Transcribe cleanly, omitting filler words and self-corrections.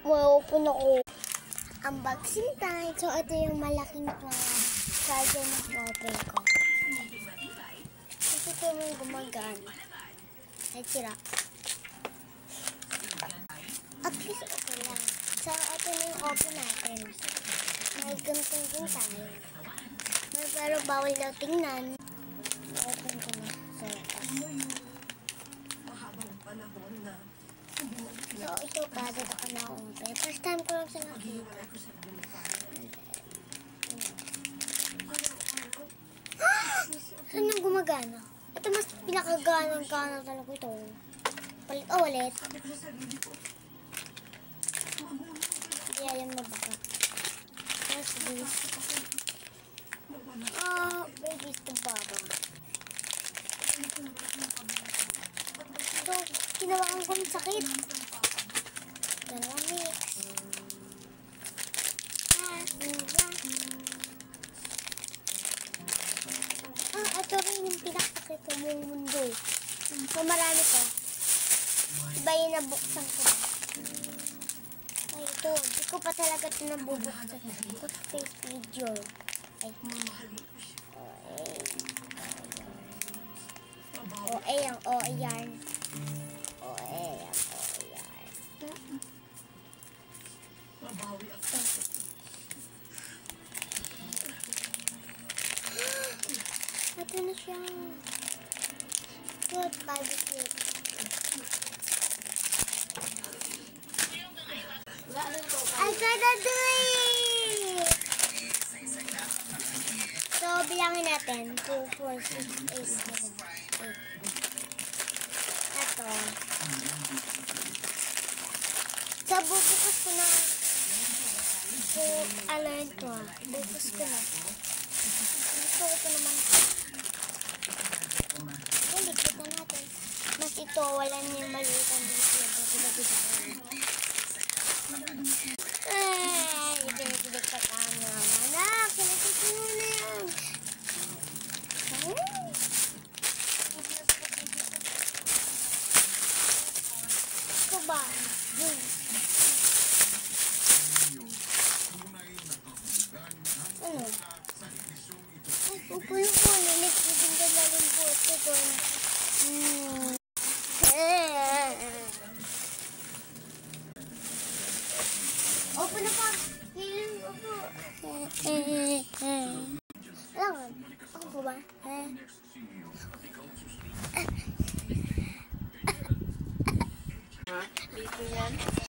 May open ako. Unboxing time. So, ito yung malaking charger na open ko. Kasi ito yung gumagana. Ay, sira. At least okay lang. So, ito na yung open natin. May ganitong din tayo. Pero bawal daw tingnan. Open ko na. So, ito pa, dito ka na-open. First time ko lang siya nakita. Saan yung gumagana? Ito mas pinakagana talaga ito. Palit ulit. Hindi alam mo baka. What's this? Baby's the baba. So, kinawakan ko ng sakit. Dalawang mix. Ito rin yung pinakasakit ko mong mundo. So, marami ko. Iba yung nabuksan ko. Ay, ito. Di ko pa talaga ito nabubuksan. Ito face video. Ay. Ayan. Ayan. Ito na siya. Good, baby cute. I gotta do it! So, bilangin natin. 2, 4, 6, 8, 7, 8. Ito. So, bubukas ko na. So, alam ito. Bubukas ko na. Gusto ko naman. Hindi, kita natin. Mas ito, wala niyang maliit ang dito. Ay, ibinibig sa kanya. Anak, kinakita mo na yan. Ito ba? Ano? Ay, pupulo ko. Naligpigin ka na rin po. Ito. Open na pa. Hiling ko po. Alam mo, ako po ba? Dito yan.